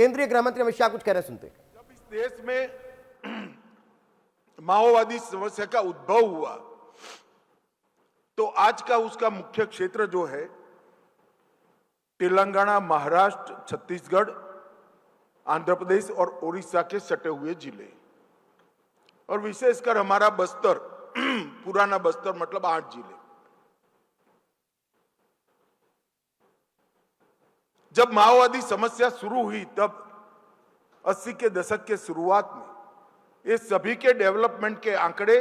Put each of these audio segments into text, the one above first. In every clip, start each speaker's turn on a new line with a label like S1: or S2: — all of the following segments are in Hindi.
S1: केंद्रीय गृह मंत्री अमित शाह कुछ कह रहे सुनते हैं।
S2: जब इस देश में माओवादी समस्या का उद्भव हुआ तो आज का उसका मुख्य क्षेत्र जो है तेलंगाना, महाराष्ट्र, छत्तीसगढ़, आंध्र प्रदेश और ओडिशा के सटे हुए जिले और विशेषकर हमारा बस्तर, पुराना बस्तर मतलब 8 जिले। जब माओवादी समस्या शुरू हुई तब 80 के दशक के शुरुआत में ये सभी के डेवलपमेंट के आंकड़े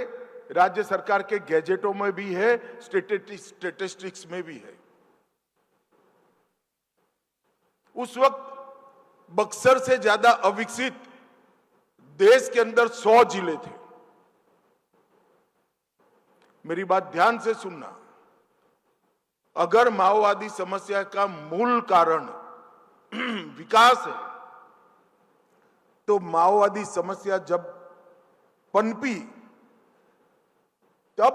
S2: राज्य सरकार के गैजेटों में भी है, स्टेटिस्टिक्स में भी है। उस वक्त बक्सर से ज्यादा अविकसित देश के अंदर 100 जिले थे। मेरी बात ध्यान से सुनना, अगर माओवादी समस्या का मूल कारण विकास है तो माओवादी समस्या जब पनपी तब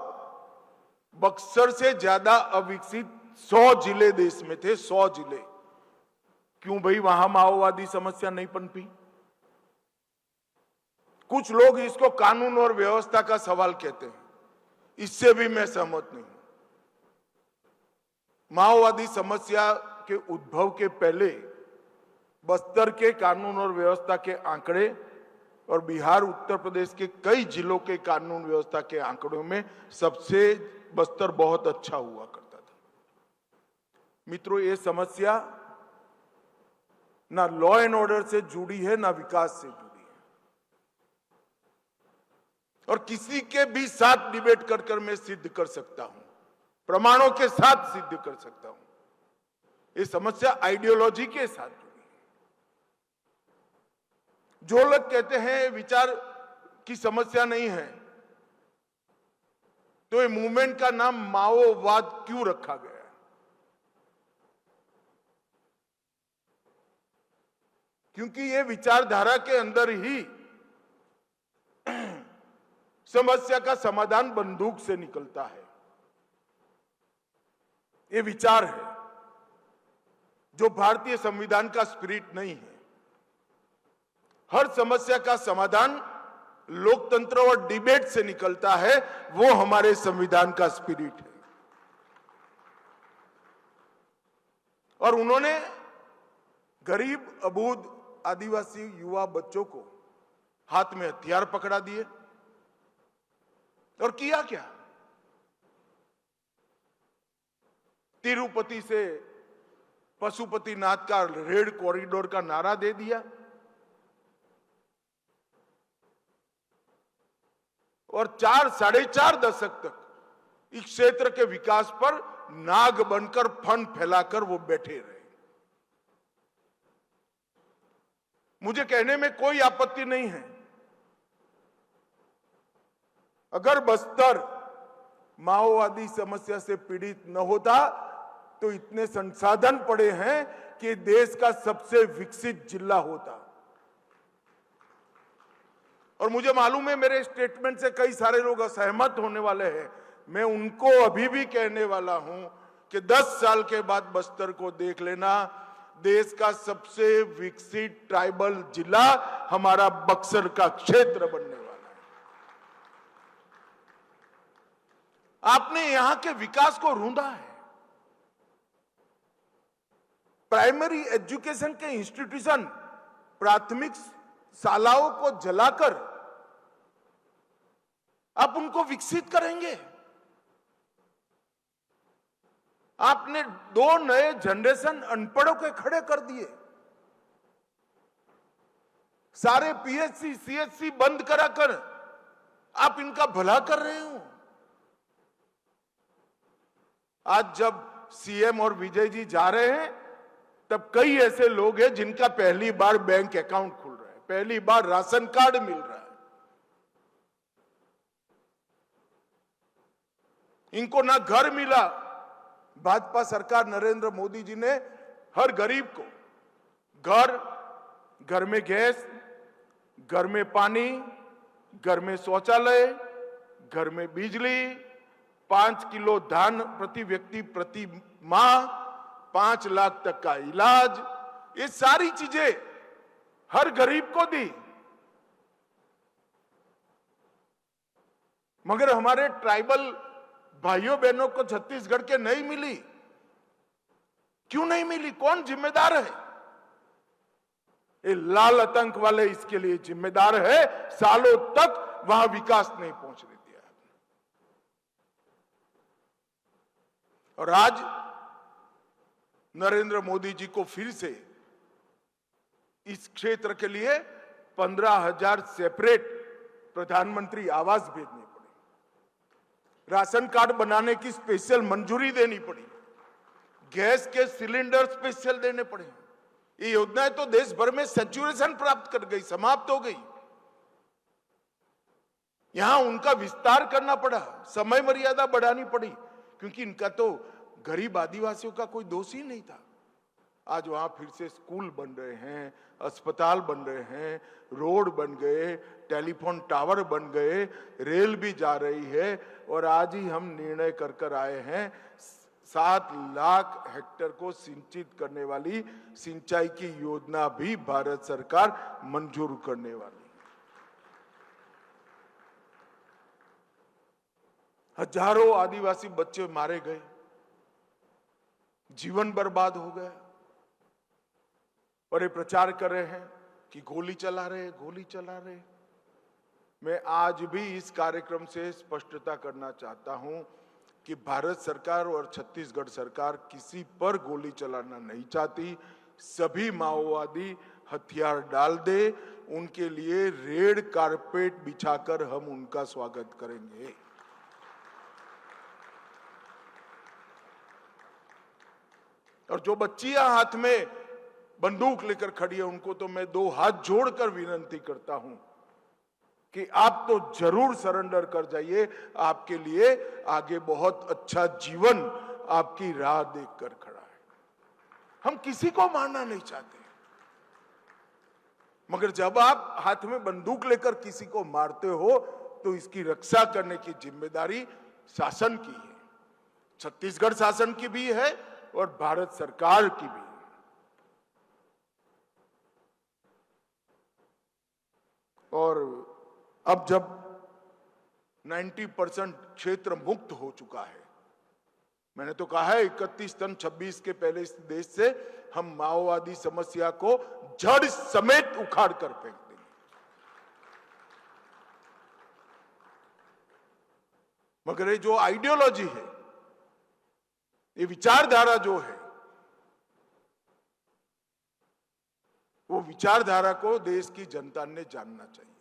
S2: बक्सर से ज्यादा अविकसित 100 जिले देश में थे। 100 जिले। क्यों भाई वहां माओवादी समस्या नहीं पनपी? कुछ लोग इसको कानून और व्यवस्था का सवाल कहते हैं, इससे भी मैं सहमत नहीं हूं। माओवादी समस्या के उद्भव के पहले बस्तर के कानून और व्यवस्था के आंकड़े और बिहार, उत्तर प्रदेश के कई जिलों के कानून व्यवस्था के आंकड़ों में सबसे बस्तर बहुत अच्छा हुआ करता था। मित्रों, ये समस्या ना लॉ एंड ऑर्डर से जुड़ी है ना विकास से जुड़ी है और किसी के भी साथ डिबेट कर मैं सिद्ध कर सकता हूं, प्रमाणों के साथ सिद्ध कर सकता हूं, ये समस्या आइडियोलॉजी के साथ जुड़ी है। जो लोग कहते हैं विचार की समस्या नहीं है, तो ये मूवमेंट का नाम माओवाद क्यों रखा गया? क्योंकि ये विचारधारा के अंदर ही समस्या का समाधान बंदूक से निकलता है। ये विचार है जो भारतीय संविधान का स्पिरिट नहीं है। हर समस्या का समाधान लोकतंत्र और डिबेट से निकलता है, वो हमारे संविधान का स्पिरिट है। और उन्होंने गरीब, अबूझ, आदिवासी युवा बच्चों को हाथ में हथियार पकड़ा दिए और किया क्या? तिरुपति से पशुपतिनाथ का रेड कॉरिडोर का नारा दे दिया और 4-4.5 दशक तक इस क्षेत्र के विकास पर नाग बनकर फन फैलाकर वो बैठे रहे। मुझे कहने में कोई आपत्ति नहीं है, अगर बस्तर माओवादी समस्या से पीड़ित न होता तो इतने संसाधन पड़े हैं कि देश का सबसे विकसित जिला होता। और मुझे मालूम है मेरे स्टेटमेंट से कई सारे लोग असहमत होने वाले हैं। मैं उनको अभी भी कहने वाला हूं कि 10 साल के बाद बस्तर को देख लेना, देश का सबसे विकसित ट्राइबल जिला हमारा बक्सर का क्षेत्र बनने वाला है। आपने यहां के विकास को रूंधा है। प्राइमरी एजुकेशन के इंस्टीट्यूशन, प्राथमिक शालाओं को जलाकर आप उनको विकसित करेंगे। आपने 2 नए जनरेशन अनपढ़ों के खड़े कर दिए। सारे पीएचसी, सीएचसी बंद कराकर आप इनका भला कर रहे हो। आज जब सीएम और विजय जी जा रहे हैं तब कई ऐसे लोग हैं जिनका पहली बार बैंक अकाउंट खुल रहा है, पहली बार राशन कार्ड मिल रहा है। इनको ना घर मिला। भाजपा सरकार नरेंद्र मोदी जी ने हर गरीब को घर में गैस, घर में पानी, घर में शौचालय, घर में बिजली, 5 किलो धान प्रति व्यक्ति प्रति माह, 5 लाख तक का इलाज, ये सारी चीजें हर गरीब को दी, मगर हमारे ट्राइबल भाइयों बहनों को छत्तीसगढ़ के नहीं मिली। क्यों नहीं मिली? कौन जिम्मेदार है? ये लाल आतंक वाले इसके लिए जिम्मेदार है। सालों तक वहां विकास नहीं पहुंचने दिया। और आज नरेंद्र मोदी जी को फिर से इस क्षेत्र के लिए 15,000 सेपरेट प्रधानमंत्री आवास भेजने पड़े, राशन कार्ड बनाने की स्पेशल मंजूरी देनी पड़ी, गैस के सिलेंडर स्पेशल देने पड़े। ये योजनाएं तो देश भर में सैचुरेशन प्राप्त कर गई, समाप्त हो गई। यहां उनका विस्तार करना पड़ा, समय मर्यादा बढ़ानी पड़ी, क्योंकि इनका तो गरीब आदिवासियों का कोई दोष ही नहीं था। आज वहां फिर से स्कूल बन रहे हैं, अस्पताल बन रहे हैं, रोड बन गए, टेलीफोन टावर बन गए, रेल भी जा रही है। और आज ही हम निर्णय कर आए हैं 7 लाख हेक्टेयर को सिंचित करने वाली सिंचाई की योजना भी भारत सरकार मंजूर करने वाली। हजारों आदिवासी बच्चे मारे गए, जीवन बर्बाद हो गया, और ये प्रचार कर रहे हैं कि गोली चला रहे, गोली चला रहे। मैं आज भी इस कार्यक्रम से स्पष्टता करना चाहता हूं कि भारत सरकार और छत्तीसगढ़ सरकार किसी पर गोली चलाना नहीं चाहती। सभी माओवादी हथियार डाल दे, उनके लिए रेड कारपेट बिछाकर हम उनका स्वागत करेंगे। और जो बच्चियां हाथ में बंदूक लेकर खड़ी है, उनको तो मैं 2 हाथ जोड़कर विनती करता हूं कि आप तो जरूर सरेंडर कर जाइए। आपके लिए आगे बहुत अच्छा जीवन आपकी राह देखकर खड़ा है। हम किसी को मारना नहीं चाहते, मगर जब आप हाथ में बंदूक लेकर किसी को मारते हो तो इसकी रक्षा करने की जिम्मेदारी शासन की है, छत्तीसगढ़ शासन की भी है और भारत सरकार की भी। और अब जब 90% क्षेत्र मुक्त हो चुका है, मैंने तो कहा है 31 टन 26 के पहले इस देश से हम माओवादी समस्या को जड़ समेत उखाड़ कर फेंक देंगे। मगर ये जो आइडियोलॉजी है, ये विचारधारा जो है, वो विचारधारा को देश की जनता ने जानना चाहिए।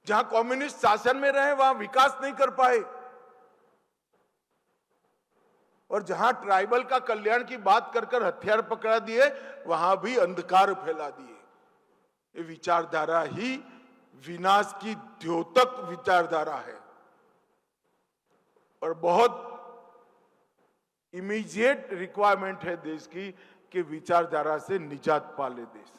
S2: जहां कम्युनिस्ट शासन में रहे वहां विकास नहीं कर पाए, और जहां ट्राइबल का कल्याण की बात कर हथियार पकड़ा दिए, वहां भी अंधकार फैला दिए। ये विचारधारा ही विनाश की द्योतक विचारधारा है, और बहुत इमीडिएट रिक्वायरमेंट है देश की कि विचारधारा से निजात पा ले देश।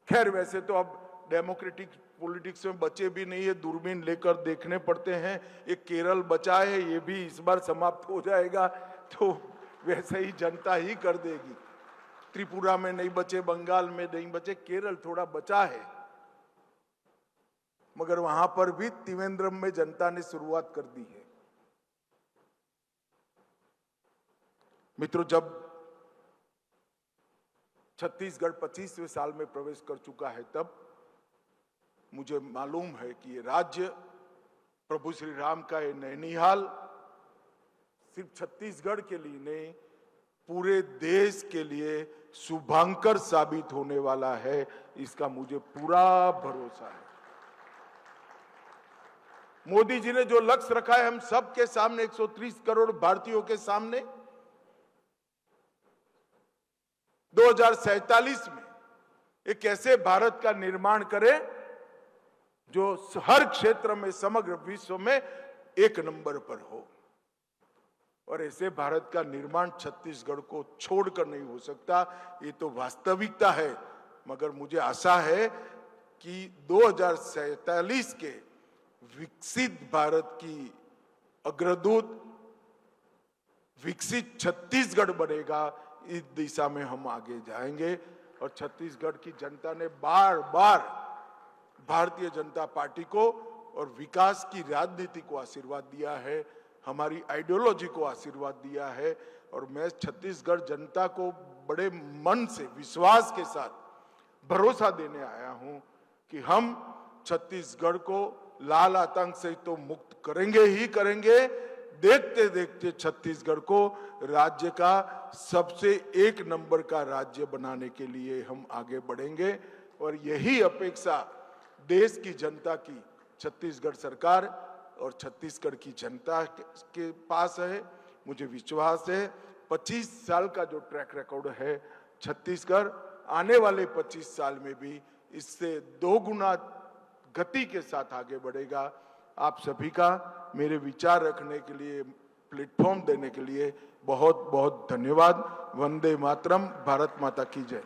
S2: खैर, वैसे तो अब डेमोक्रेटिक पॉलिटिक्स में बचे भी नहीं है, दूरबीन लेकर देखने पड़ते हैं। एक केरल बचा है, ये भी इस बार समाप्त हो जाएगा, तो वैसे ही जनता ही कर देगी। त्रिपुरा में नहीं बचे, बंगाल में नहीं बचे, केरल थोड़ा बचा है, मगर वहां पर भी त्रिवेंद्रम में जनता ने शुरुआत कर दी है। मित्रों, जब छत्तीसगढ़ 25वें साल में प्रवेश कर चुका है, तब मुझे मालूम है कि ये राज्य, प्रभु श्री राम का ये नैनीहाल सिर्फ छत्तीसगढ़ के लिए नहीं, पूरे देश के लिए शुभांकर साबित होने वाला है। इसका मुझे पूरा भरोसा है। मोदी जी ने जो लक्ष्य रखा है हम सबके सामने, 130 करोड़ भारतीयों के सामने, 2047 में एक ऐसे भारत का निर्माण करें जो हर क्षेत्र में, समग्र विश्व में 1 नंबर पर हो। और ऐसे भारत का निर्माण छत्तीसगढ़ को छोड़कर नहीं हो सकता, ये तो वास्तविकता है। मगर मुझे आशा है कि 2047 के विकसित भारत की अग्रदूत विकसित छत्तीसगढ़ बनेगा, इस दिशा में हम आगे जाएंगे। और छत्तीसगढ़ की जनता ने बार बार भारतीय जनता पार्टी को और विकास की राजनीति को आशीर्वाद दिया है, हमारी आइडियोलॉजी को आशीर्वाद दिया है। और मैं छत्तीसगढ़ जनता को बड़े मन से, विश्वास के साथ भरोसा देने आया हूं कि हम छत्तीसगढ़ को लाल आतंक से तो मुक्त करेंगे ही करेंगे, देखते देखते छत्तीसगढ़ को राज्य का सबसे एक नंबर का राज्य बनाने के लिए हम आगे बढ़ेंगे। और यही अपेक्षा देश की जनता की छत्तीसगढ़ सरकार और छत्तीसगढ़ की जनता के पास है। मुझे विश्वास है 25 साल का जो ट्रैक रिकॉर्ड है छत्तीसगढ़, आने वाले 25 साल में भी इससे 2 गुना गति के साथ आगे बढ़ेगा। आप सभी का मेरे विचार रखने के लिए, प्लेटफॉर्म देने के लिए बहुत बहुत धन्यवाद। वंदे मातरम। भारत माता की जय।